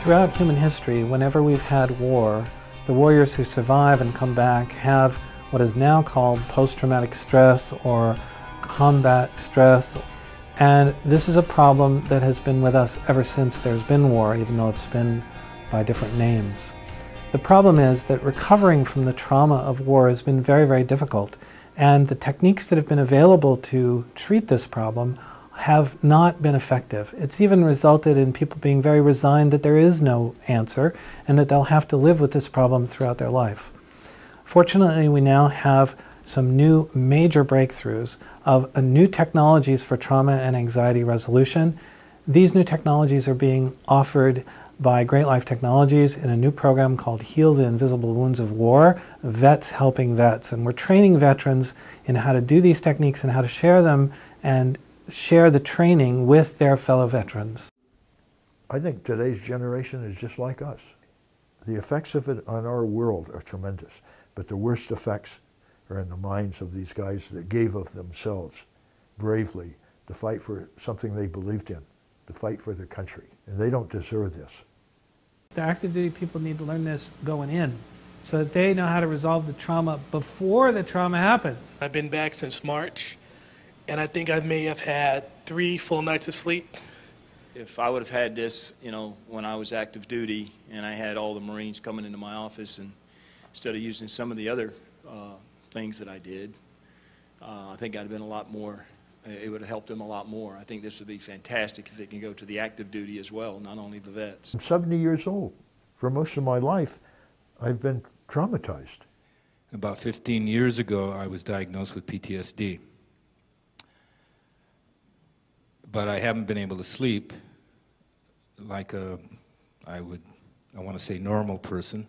Throughout human history, whenever we've had war, the warriors who survive and come back have what is now called post-traumatic stress or combat stress. And this is a problem that has been with us ever since there's been war, even though it's been by different names. The problem is that recovering from the trauma of war has been very, very difficult. And the techniques that have been available to treat this problem have not been effective. It's even resulted in people being very resigned that there is no answer and that they'll have to live with this problem throughout their life. Fortunately, we now have some new major breakthroughs of new technologies for trauma and anxiety resolution. These new technologies are being offered by Great Life Technologies in a new program called Heal the Invisible Wounds of War, Vets Helping Vets. And we're training veterans in how to do these techniques and how to share them and share the training with their fellow veterans. I think today's generation is just like us. The effects of it on our world are tremendous, but the worst effects are in the minds of these guys that gave of themselves bravely to fight for something they believed in, to fight for their country, and they don't deserve this. The active duty people need to learn this going in so that they know how to resolve the trauma before the trauma happens. I've been back since March, and I think I may have had 3 full nights of sleep. If I would have had this, when I was active duty and I had all the Marines coming into my office, and instead of using some of the other things that I did, I think I'd have been a lot more, it would have helped them a lot more. I think this would be fantastic if it can go to the active duty as well, not only the vets. I'm 70 years old. For most of my life, I've been traumatized. About 15 years ago, I was diagnosed with PTSD. But I haven't been able to sleep like I want to say normal person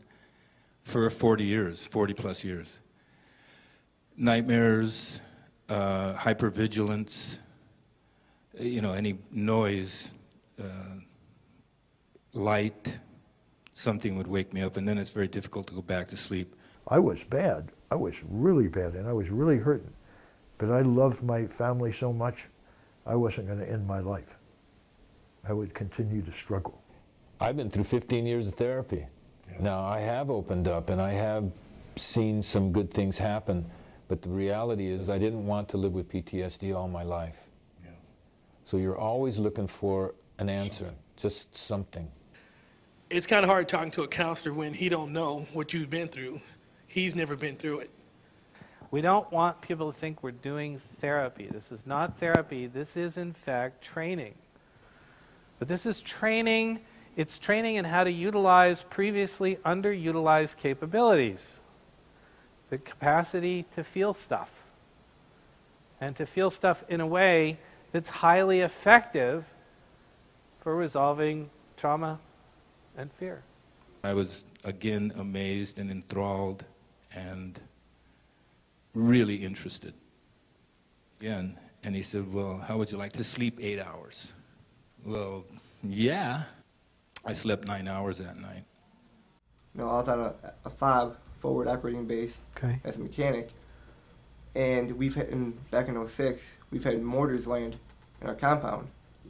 for 40 plus years. Nightmares, hypervigilance, any noise, light, something would wake me up, and then it's very difficult to go back to sleep. I was bad. I was really bad, and I was really hurting. But I loved my family so much, I wasn't going to end my life. I would continue to struggle. I've been through 15 years of therapy. Yeah. Now, I have opened up, and I have seen some good things happen, but the reality is I didn't want to live with PTSD all my life. Yeah. So you're always looking for an answer, just something. It's kind of hard talking to a counselor when he don't know what you've been through. He's never been through it. We don't want people to think we're doing therapy. This is not therapy. This is, in fact, training. But this is training. It's training in how to utilize previously underutilized capabilities. The capacity to feel stuff. And to feel stuff in a way that's highly effective for resolving trauma and fear. I was, again, amazed and enthralled and really interested. Again, and he said, well, how would you like to sleep 8 hours? Well, yeah. I slept 9 hours that night. I was on a FOB, forward operating base, as a mechanic, and back in '06, we've had mortars land in our compound.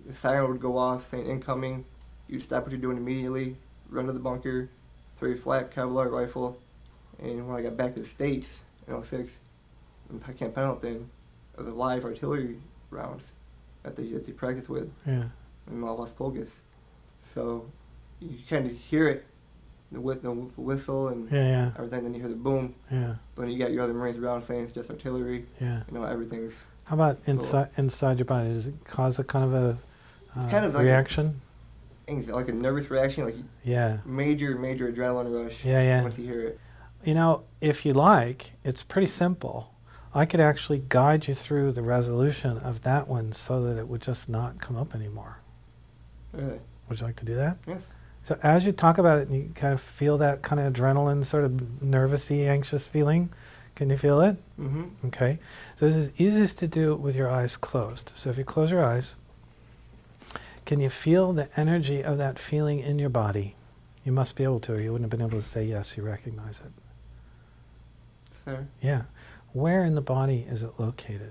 The siren would go off saying incoming. You'd stop what you're doing immediately, run to the bunker, throw your flat Kevlar rifle, and when I got back to the States in '06, in Camp Pendleton, it was live artillery rounds that they practice with in Las Pulgas. So you kind of hear it, the whistle and everything, then you hear the boom. Yeah. But then you got your other Marines around saying it's just artillery. Yeah. Everything's... How about inside your body? Does it cause a kind of a reaction? Like a nervous reaction, like major adrenaline rush once you hear it. If you like, it's pretty simple. I could actually guide you through the resolution of that one so that it would just not come up anymore. Really? Would you like to do that? Yes. So as you talk about it and you kind of feel that kind of adrenaline, sort of nervous-y, anxious feeling, can you feel it? Mm-hmm. Okay. So this is easiest to do with your eyes closed. So if you close your eyes, can you feel the energy of that feeling in your body? You must be able to, or you wouldn't have been able to say yes, you recognize it. Sir? Yeah. Where in the body is it located?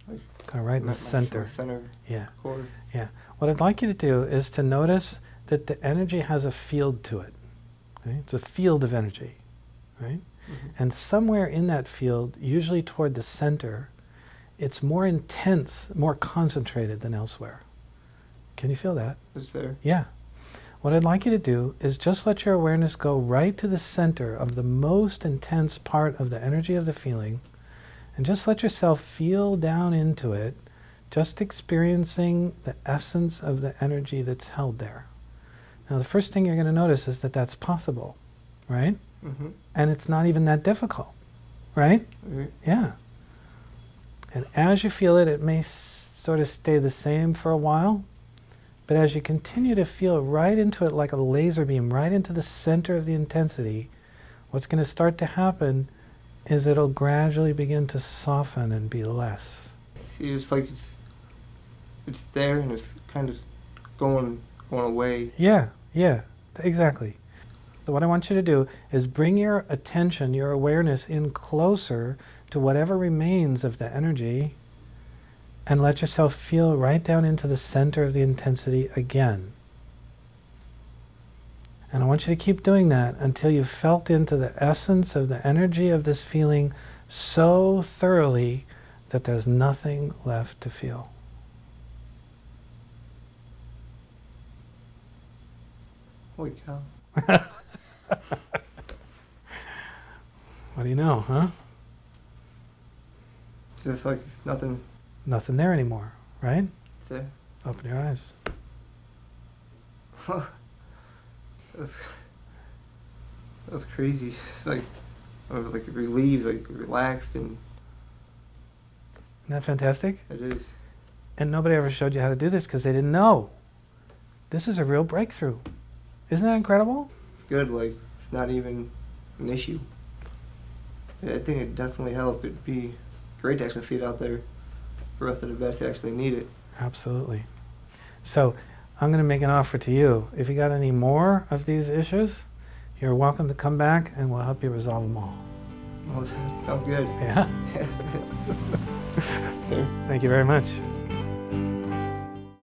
Kind of right in the center. Center. Yeah. Cord. Yeah. What I'd like you to do is to notice that the energy has a field to it. Okay? It's a field of energy, right? Mm-hmm. And somewhere in that field, usually toward the center, it's more intense, more concentrated than elsewhere. Can you feel that? It's there. Yeah. What I'd like you to do is just let your awareness go right to the center of the most intense part of the energy of the feeling, and just let yourself feel down into it, just experiencing the essence of the energy that's held there. Now, the first thing you're going to notice is that that's possible, right? Mm-hmm. And it's not even that difficult, right? Mm-hmm. Yeah. And as you feel it, it may sort of stay the same for a while, but as you continue to feel right into it like a laser beam, right into the center of the intensity, what's going to start to happen is it'll gradually begin to soften and be less. See, it's like it's there and it's kind of going away. Yeah, exactly. So what I want you to do is bring your attention, your awareness in closer to whatever remains of the energy, and let yourself feel right down into the center of the intensity again. And I want you to keep doing that until you've felt into the essence of the energy of this feeling so thoroughly that there's nothing left to feel. Holy cow. What do you know, huh? It's just like it's nothing. Nothing there anymore, right? It's there. Open your eyes. That's crazy. It's like I was like relieved, like relaxed, and Isn't that fantastic? it is. And nobody ever showed you how to do this because they didn't know. This is a real breakthrough. Isn't that incredible? It's good. Like it's not even an issue. I think it definitely helped. It'd be great to actually see it out there for the rest of the vets that actually need it. Absolutely. So I'm going to make an offer to you. If you got any more of these issues, you're welcome to come back and we'll help you resolve them all. Well, sounds good. Yeah? Sure. Thank you very much.